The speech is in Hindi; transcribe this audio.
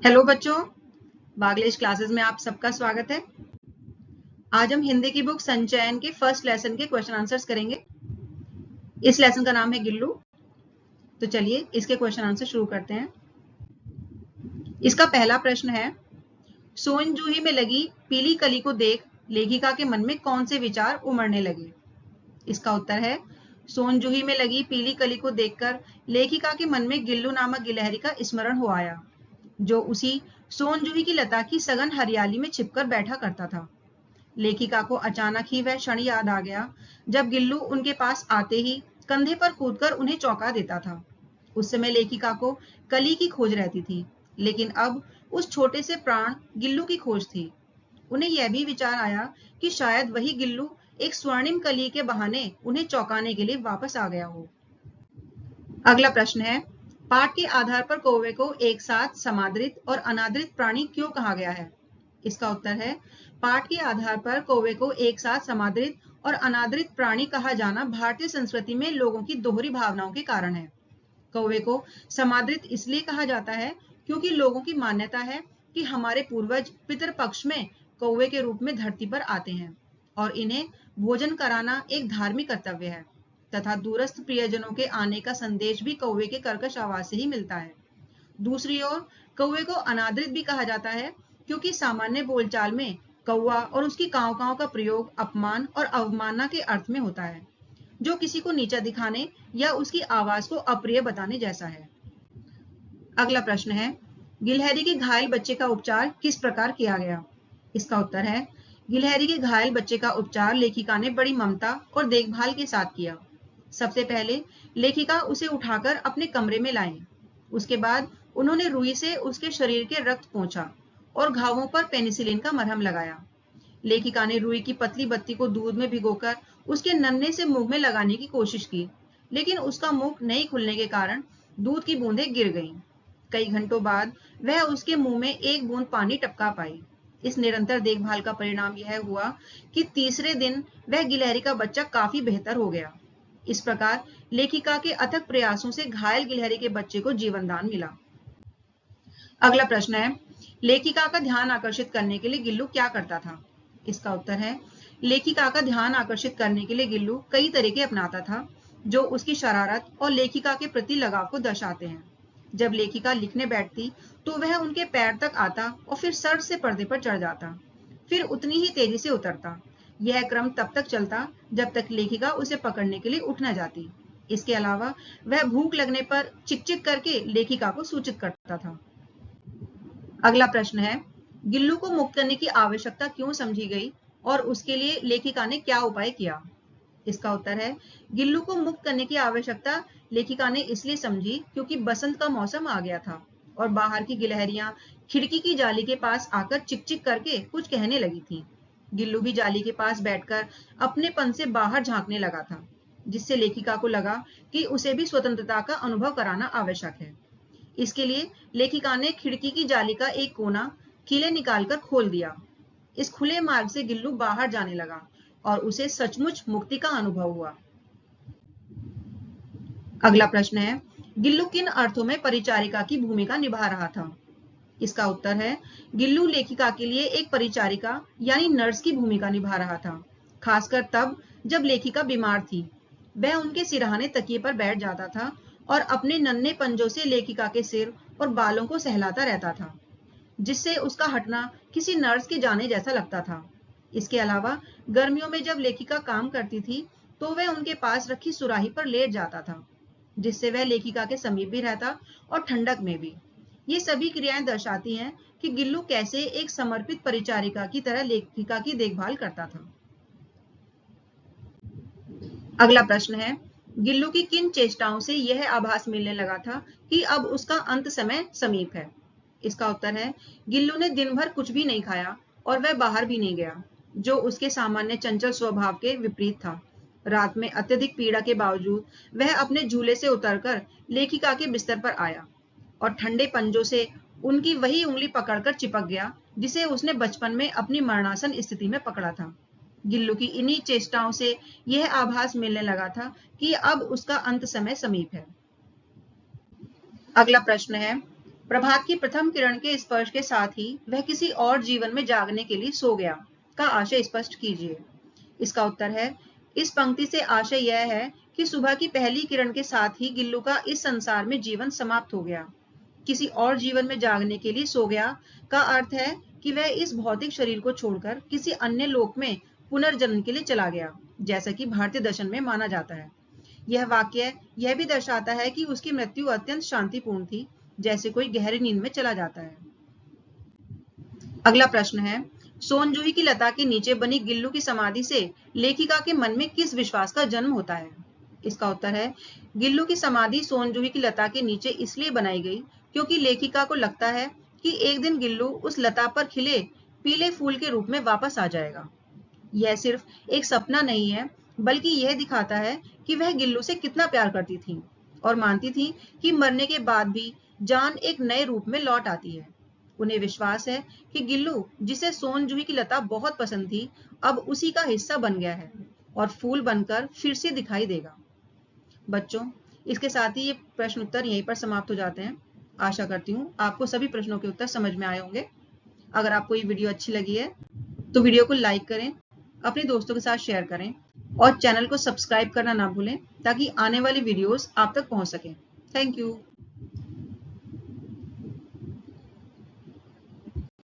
हेलो बच्चों, बागलेश क्लासेस में आप सबका स्वागत है। आज हम हिंदी की बुक संचयन के फर्स्ट लेसन के क्वेश्चन आंसर्स करेंगे। इस लेसन का नाम है गिल्लू। तो चलिए इसके क्वेश्चन आंसर शुरू करते हैं। इसका पहला प्रश्न है, सोन जूही में लगी पीली कली को देख लेखिका के मन में कौन से विचार उमड़ने लगे। इसका उत्तर है, सोन जूही में लगी पीली कली को देखकर लेखिका के मन में गिल्लू नामक गिलहरी का स्मरण हो आया, जो उसी सोन जूही की लता की सघन हरियाली में छिपकर बैठा करता था। लेखिका को अचानक ही वह क्षण याद आ गया जब गिल्लू उनके पास आते ही कंधे पर कूदकर उन्हें चौंका देता था। उस समय लेखिका को कली की खोज रहती थी, लेकिन अब उस छोटे से प्राण गिल्लू की खोज थी। उन्हें यह भी विचार आया कि शायद वही गिल्लू एक स्वर्णिम कली के बहाने उन्हें चौंकाने के लिए वापस आ गया हो। अगला प्रश्न है, पाठ के आधार पर कौवे को एक साथ समादृत और अनादृत प्राणी क्यों कहा गया है। इसका उत्तर है, पाठ के आधार पर कौवे को एक साथ समादृत और अनादृत प्राणी कहा जाना भारतीय संस्कृति में लोगों की दोहरी भावनाओं के कारण है। कौवे को समादृत इसलिए कहा जाता है क्योंकि लोगों की मान्यता है कि हमारे पूर्वज पितृपक्ष में कौवे के रूप में धरती पर आते हैं और इन्हें भोजन कराना एक धार्मिक कर्तव्य है तथा दूरस्थ प्रियजनों के आने का संदेश भी कौवे के कर्कश आवाज से ही मिलता है। दूसरी ओर कौवे को अनादृत भी कहा जाता है क्योंकि सामान्य बोलचाल में कौवा और उसकी काव काव का प्रयोग अपमान और अवमानना के अर्थ में होता है, जो किसी को नीचा दिखाने या उसकी आवाज को अप्रिय बताने जैसा है। अगला प्रश्न है, गिलहरी के घायल बच्चे का उपचार किस प्रकार किया गया। इसका उत्तर है, गिलहरी के घायल बच्चे का उपचार लेखिका ने बड़ी ममता और देखभाल के साथ किया। सबसे पहले लेखिका उसे उठाकर अपने कमरे में लाए। उसके बाद उन्होंने रुई से उसके शरीर के रक्त पोंछा और घावों पर पेनिसिलिन का मरहम लगाया। लेखिका ने रुई की पतली बत्ती को दूध में भिगोकर उसके नन्हे से मुंह में लगाने की कोशिश की, लेकिन उसका मुंह नहीं खुलने के कारण दूध की बूंदें गिर गईं। कई घंटों बाद वह उसके मुंह में एक बूंद पानी टपका पाई। इस निरंतर देखभाल का परिणाम यह हुआ कि तीसरे दिन वह गिलहरी का बच्चा काफी बेहतर हो गया। इस प्रकार लेखिका के अथक प्रयासों से घायल गिलहरी के बच्चे को जीवन दान मिला। अगला प्रश्न है, लेखिका का ध्यान आकर्षित करने के लिए गिल्लू क्या करता था। इसका उत्तर है, लेखिका का ध्यान आकर्षित करने के लिए गिल्लू कई तरीके अपनाता था जो उसकी शरारत और लेखिका के प्रति लगाव को दर्शाते हैं। जब लेखिका लिखने बैठती तो वह उनके पैर तक आता और फिर सर से पर्दे पर चढ़ जाता, फिर उतनी ही तेजी से उतरता। यह क्रम तब तक चलता जब तक लेखिका उसे पकड़ने के लिए उठ न जाती। इसके अलावा वह भूख लगने पर चिक-चिक करके लेखिका को सूचित करता था। अगला प्रश्न है, गिल्लू को मुक्त करने की आवश्यकता क्यों समझी गई और उसके लिए लेखिका ने क्या उपाय किया। इसका उत्तर है, गिल्लू को मुक्त करने की आवश्यकता लेखिका ने इसलिए समझी क्योंकि बसंत का मौसम आ गया था और बाहर की गिलहरियां खिड़की की जाली के पास आकर चिक-चिक करके कुछ कहने लगी थीं। गिल्लू भी जाली के पास बैठकर अपनेपन से बाहर झांकने लगा था, जिससे लेखिका को लगा कि उसे भी स्वतंत्रता का अनुभव कराना आवश्यक है। इसके लिए लेखिका ने खिड़की की जाली का एक कोना कीले निकालकर खोल दिया। इस खुले मार्ग से गिल्लू बाहर जाने लगा और उसे सचमुच मुक्ति का अनुभव हुआ। अगला प्रश्न है, गिल्लू किन अर्थों में परिचारिका की भूमिका निभा रहा था। इसका उत्तर है, गिल्लू लेखिका के लिए एक परिचारिका यानी नर्स की भूमिका निभा रहा था, खासकर तब जब लेखिका बीमार थी। वह उनके सिरहाने तकिए पर बैठ जाता था और अपने नन्हे पंजों से लेखिका के सिर और बालों को सहलाता रहता था, जिससे उसका हटना किसी नर्स के जाने जैसा लगता था। इसके अलावा गर्मियों में जब लेखिका काम करती थी तो वह उनके पास रखी सुराही पर लेट जाता था, जिससे वह लेखिका के समीप भी रहता और ठंडक में भी। ये सभी क्रियाएं दर्शाती हैं कि गिल्लू कैसे एक समर्पित परिचारिका की तरह लेखिका की देखभाल करता था। अगला प्रश्न है, गिल्लू की किन चेष्टाओं से यह आभास मिलने लगा था कि अब उसका अंत समय समीप है। इसका उत्तर है, गिल्लू ने दिन भर कुछ भी नहीं खाया और वह बाहर भी नहीं गया, जो उसके सामान्य चंचल स्वभाव के विपरीत था। रात में अत्यधिक पीड़ा के बावजूद वह अपने झूले से उतरकर लेखिका के बिस्तर पर आया और ठंडे पंजों से उनकी वही उंगली पकड़कर चिपक गया जिसे उसने बचपन में अपनी मरणासन स्थिति में पकड़ा था। गिल्लू की इन्हीं चेष्टाओं से यह आभास मिलने लगा था कि अब उसका अंत समय समीप है। अगला प्रश्न है, प्रभात की प्रथम किरण के स्पर्श के साथ ही वह किसी और जीवन में जागने के लिए सो गया का आशय स्पष्ट कीजिए। इसका उत्तर है, इस पंक्ति से आशय यह है कि सुबह की पहली किरण के साथ ही गिल्लू का इस संसार में जीवन समाप्त हो गया। किसी और जीवन में जागने के लिए सो गया का अर्थ है कि वह इस भौतिक शरीर को छोड़कर किसी अन्य लोक में पुनर्जन्म के लिए चला गया, जैसा कि भारतीय दर्शन में माना जाता है। यह वाक्य यह भी दर्शाता है कि उसकी मृत्यु अत्यंत शांतिपूर्ण थी, जैसे कोई गहरी नींद में चला जाता है। अगला प्रश्न है, सोनजूही की लता के नीचे बनी गिल्लू की समाधि से लेखिका के मन में किस विश्वास का जन्म होता है? इसका उत्तर है, गिल्लू की समाधि सोनजूही की लता के नीचे इसलिए बनाई गई क्योंकि लेखिका को लगता है कि एक दिन गिल्लू उस लता पर खिले पीले फूल के रूप में वापस आ जाएगा। यह सिर्फ एक सपना नहीं है, बल्कि यह दिखाता है कि वह गिल्लू से कितना प्यार करती थी और मानती थी कि मरने के बाद भी जान एक नए रूप में लौट आती है। उन्हें विश्वास है कि गिल्लू, जिसे सोनजूही की लता बहुत पसंद थी, अब उसी का हिस्सा बन गया है और फूल बनकर फिर से दिखाई देगा। बच्चों, इसके साथ ही ये प्रश्न उत्तर यहीं पर समाप्त हो जाते हैं। आशा करती हूँ आपको सभी प्रश्नों के उत्तर समझ में आए होंगे। अगर आपको ये वीडियो अच्छी लगी है तो वीडियो को लाइक करें, अपने दोस्तों के साथ शेयर करें और चैनल को सब्सक्राइब करना ना भूलें ताकि आने वाली वीडियोस आप तक पहुंच सकें। Thank you.